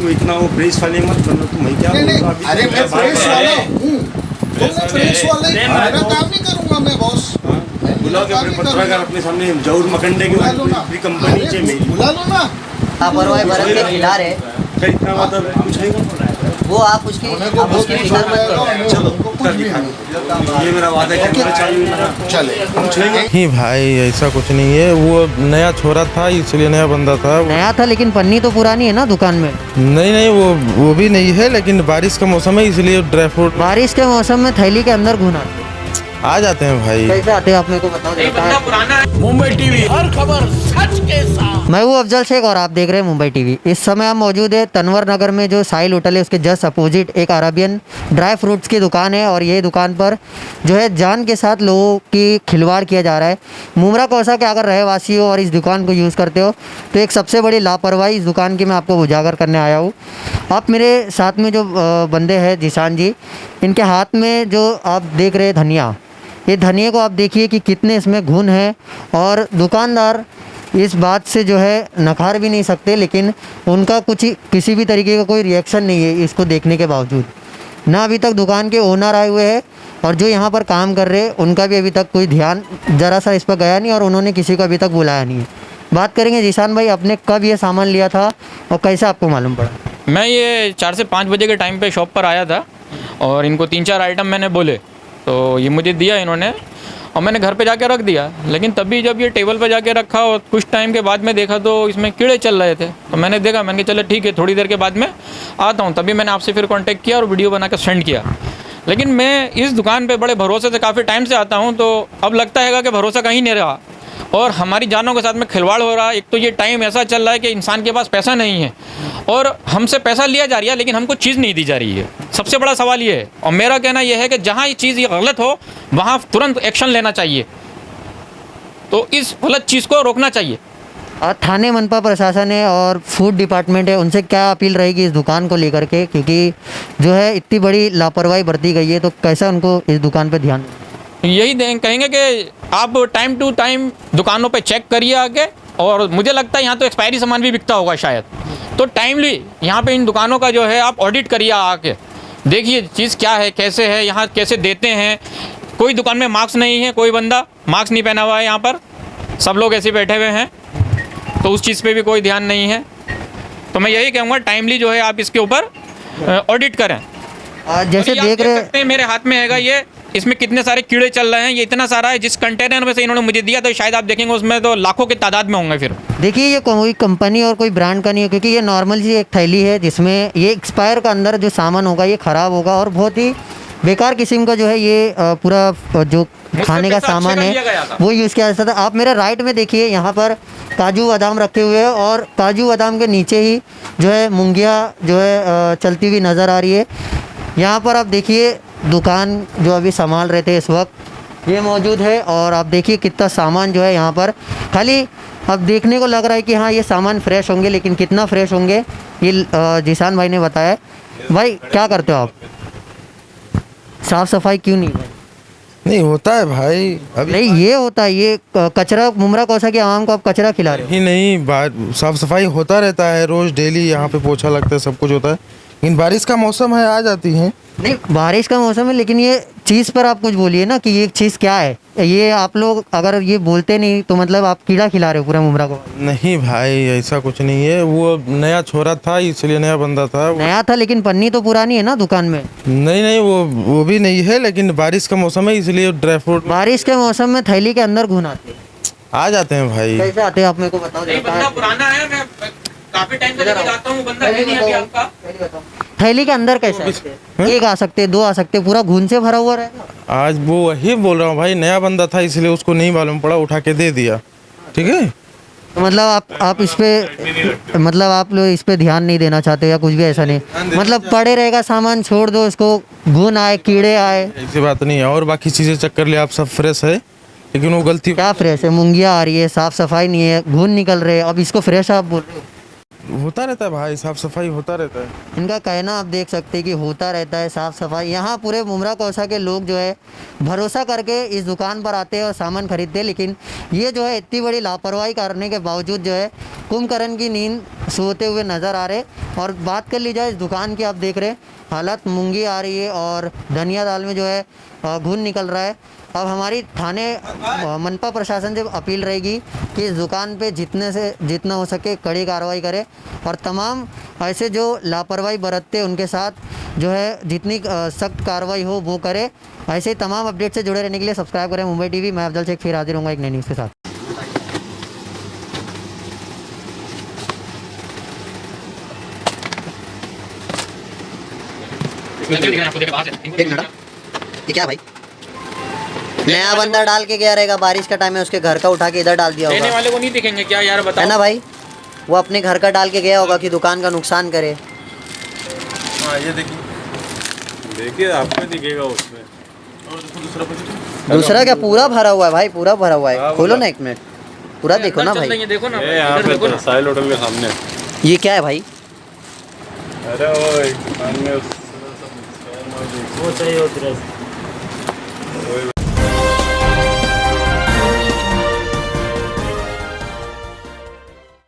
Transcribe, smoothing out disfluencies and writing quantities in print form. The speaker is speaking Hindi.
तुम इतना वो प्रेस वाले मत बनो, तुम क्या नहीं नहीं, अभी अरे मैं प्रेस वाला हूँ, तो मैं प्रेस वाला ही मेरा काम नहीं करूँगा मैं बॉस। बुलाओ के अपने पत्रकार अपने सामने जरूर मकंडे की पूरी कंपनी चे मेरी बुला लो ना। लापरवाही बरत के खिला रहे, क्या इतना मतलब कुछ है वो आप उसकी फिक्र मत करो। चलो कर दिखा ये मेरा वादा है कि चाहिए ना चले कुछ है नहीं भाई ऐसा कुछ नहीं है, वो नया छोरा था इसलिए नया बंदा था। नया था लेकिन पन्नी तो पुरानी है ना दुकान में। नहीं नहीं वो भी नहीं है, लेकिन बारिश का मौसम है इसलिए ड्राई फ्रूट बारिश के मौसम में थैली के अंदर घुना आ जाते हैं भाई। कैसे आते हैं आप मेरे को बताओ। मुंबई टीवी हर खबर सच के साथ। मैं हूँ अफजल शेख और आप देख रहे हैं मुंबई टीवी। इस समय हम मौजूद है तनवर नगर में, जो साहिल होटल है उसके जस्ट अपोजिट एक अरेबियन ड्राई फ्रूट्स की दुकान है। और ये दुकान पर जो है जान के साथ लोगों की खिलवाड़ किया जा रहा है। मुमरा कौसा के अगर रहवासी हो और इस दुकान को यूज़ करते हो तो एक सबसे बड़ी लापरवाही इस दुकान की मैं आपको उजागर करने आया हूँ। आप मेरे साथ में जो बंदे हैं जिशान जी, इनके हाथ में जो आप देख रहे हैं धनिया, ये धनिया को आप देखिए कि कितने इसमें घुन है। और दुकानदार इस बात से जो है नकार भी नहीं सकते, लेकिन उनका कुछ किसी भी तरीके का कोई रिएक्शन नहीं है इसको देखने के बावजूद। ना अभी तक दुकान के ओनर आए हुए हैं और जो यहाँ पर काम कर रहे हैं उनका भी अभी तक कोई ध्यान ज़रा सा इस पर गया नहीं और उन्होंने किसी को अभी तक बुलाया नहीं है। बात करेंगे जिशान भाई, आपने कब ये सामान लिया था और कैसे आपको मालूम पड़ा? मैं ये 4 से 5 बजे के टाइम पे शॉप पर आया था और इनको 3-4 आइटम मैंने बोले तो ये मुझे दिया इन्होंने और मैंने घर पे जाके रख दिया। लेकिन तभी जब ये टेबल पे जाके रखा और कुछ टाइम के बाद में देखा तो इसमें कीड़े चल रहे थे। तो मैंने देखा, मैंने कहा चलो ठीक है थोड़ी देर के बाद में आता हूँ। तभी मैंने आपसे फिर कांटेक्ट किया और वीडियो बना कर सेंड किया। लेकिन मैं इस दुकान पे बड़े भरोसे से काफ़ी टाइम से आता हूँ, तो अब लगता है कि भरोसा कहीं नहीं रहा और हमारी जानों के साथ में खिलवाड़ हो रहा है। एक तो ये टाइम ऐसा चल रहा है कि इंसान के पास पैसा नहीं है और हमसे पैसा लिया जा रही है लेकिन हमको चीज़ नहीं दी जा रही है। सबसे बड़ा सवाल ये है और मेरा कहना यह है कि जहाँ ये चीज़ ये गलत हो वहाँ तुरंत एक्शन लेना चाहिए, तो इस गलत चीज़ को रोकना चाहिए। थाने मनपा प्रशासन है और फूड डिपार्टमेंट है, उनसे क्या अपील रहेगी इस दुकान को लेकर के, क्योंकि जो है इतनी बड़ी लापरवाही बरती गई है, तो कैसा उनको इस दुकान पे ध्यान? यही कहेंगे कि आप टाइम टू टाइम दुकानों पे चेक करिए आगे। और मुझे लगता है यहाँ तो एक्सपायरी सामान भी बिकता होगा शायद, तो टाइमली यहाँ पे इन दुकानों का जो है आप ऑडिट करिए आके, देखिए चीज़ क्या है, कैसे है, यहाँ कैसे देते हैं। कोई दुकान में मास्क नहीं है, कोई बंदा मास्क नहीं पहना हुआ है यहाँ पर, सब लोग ऐसे बैठे हुए हैं, तो उस चीज़ पे भी कोई ध्यान नहीं है। तो मैं यही कहूँगा टाइमली जो है आप इसके ऊपर ऑडिट करें। जैसे देख रहे सकते हैं मेरे हाथ में हैगा ये, इसमें कितने सारे कीड़े चल रहे हैं, ये इतना सारा है। जिस कंटेनर में से इन्होंने मुझे दिया तो शायद आप देखेंगे उसमें तो लाखों की तादाद में होंगे। फिर देखिए ये कोई कंपनी और कोई ब्रांड का नहीं है, क्योंकि ये नॉर्मल सी एक थैली है जिसमें ये एक्सपायर का अंदर जो सामान होगा ये ख़राब होगा और बहुत ही बेकार किस्म का जो है ये पूरा जो खाने का सामान है वो यूज़ किया जाता था। आप मेरे राइट में देखिए, यहाँ पर काजू बादाम रखे हुए हैं और काजू बादाम के नीचे ही जो है मुंगिया जो है चलती हुई नज़र आ रही है। यहाँ पर आप देखिए दुकान जो अभी संभाल रहे थे इस वक्त ये मौजूद है और आप देखिए कितना सामान जो है यहाँ पर, खाली अब देखने को लग रहा है कि हाँ ये सामान फ्रेश होंगे, लेकिन कितना फ्रेश होंगे ये जिशान भाई ने बताया। भाई क्या करते हो आप, साफ़ सफाई क्यों नहीं? नहीं होता है भाई, अभी नहीं ये होता है, ये कचरा मुमरा कौसा की आवाम को आप कचरा खिला रहे हो। नहीं साफ सफाई होता रहता है रोज़ डेली, यहाँ पे पोछा लगता है, सब कुछ होता है, लेकिन बारिश का मौसम है आ जाती हैं। नहीं बारिश का मौसम है, लेकिन ये चीज़ पर आप कुछ बोलिए ना कि ये चीज़ क्या है। ये आप लोग अगर ये बोलते नहीं तो मतलब आप कीड़ा खिला रहे हो पूरा मुमरा को। नहीं भाई ऐसा कुछ नहीं है, वो नया छोरा था इसलिए नया बंदा था। नया था लेकिन पन्नी तो पुरानी है ना दुकान में। नहीं नहीं वो भी नहीं है, लेकिन बारिश का मौसम है इसलिए ड्राई फ्रूट बारिश के मौसम में थैली के अंदर घुन आते आ जाते हैं भाई। कैसे आते हैं आप मेरे को बताओ। बंदा पुराना है, मैं काफी टाइम से लेके जाता हूँ, बंदा है नहीं अभी आपका। थैली के अंदर कैसे आते हैं? एक आ सकते, दो आ सकते, पूरा घुन से भरा हुआ रहेगा। आज वो वही बोल रहा हूँ भाई, नया बंदा था इसलिए उसको नहीं मालूम पड़ा, उठा के दे दिया। ठीक है, तो मतलब आप इस पे मतलब आप लोग इस पे ध्यान नहीं देना चाहते या कुछ भी ऐसा नहीं, मतलब पड़े रहेगा सामान, छोड़ दो इसको, घुन आए कीड़े आए, ऐसी बात नहीं है। और बाकी चीज़ें चक्कर ले आप सब फ्रेश है, लेकिन वो गलती क्या फ्रेश है? मुंगिया आ रही है, साफ सफाई नहीं है, घुन निकल रहे, अब इसको फ्रेश आप बोल रहे हो। होता रहता है भाई, साफ सफाई होता रहता है। इनका कहना आप देख सकते हैं कि होता रहता है साफ़ सफाई। यहाँ पूरे मुमरा कौसा के लोग जो है भरोसा करके इस दुकान पर आते हैं और सामान खरीदते हैं, लेकिन ये जो है इतनी बड़ी लापरवाही करने के बावजूद जो है कुंभकर्ण की नींद सोते हुए नज़र आ रहे। और बात कर ली जाए इस दुकान की, आप देख रहे हालत मूंगी आ रही है और धनिया दाल में जो है घुन निकल रहा है। अब हमारी थाने मनपा प्रशासन से अपील रहेगी कि इस दुकान पे जितना हो सके कड़ी कार्रवाई करे और तमाम ऐसे जो लापरवाही बरतते हैं उनके साथ जो है जितनी सख्त कार्रवाई हो वो करे। ऐसे ही तमाम अपडेट से जुड़े रहने के लिए सब्सक्राइब करें मुंबई टीवी। मैं अफजल शेख फिर हाजिर होऊंगा एक नई न्यूज़ के साथ। एक मिनट, ये क्या भाई? नया बंदा डाल के गया रहेगा, बारिश का टाइम है, उसके घर का उठा के इधर डाल दिया लेने होगा, वाले को नहीं दिखेंगे क्या यार, बताओ है ना भाई? वो अपने घर का डाल के गया होगा कि दुकान का नुकसान करे। हाँ ये देखिए आपको दिखेगा उसमें। और देखो दूसरा कुछ दूसरा क्या पूरा भरा हुआ है भाई, पूरा भरा हुआ है। खोलो ना एक मिनट, पूरा देखो ना भाई। देखो ना ये यहाँ इधर देखो पे ना। साहिल होटल के सामने। ये क्या है भाई? अरे वो दुकान में वो चाहिए होती है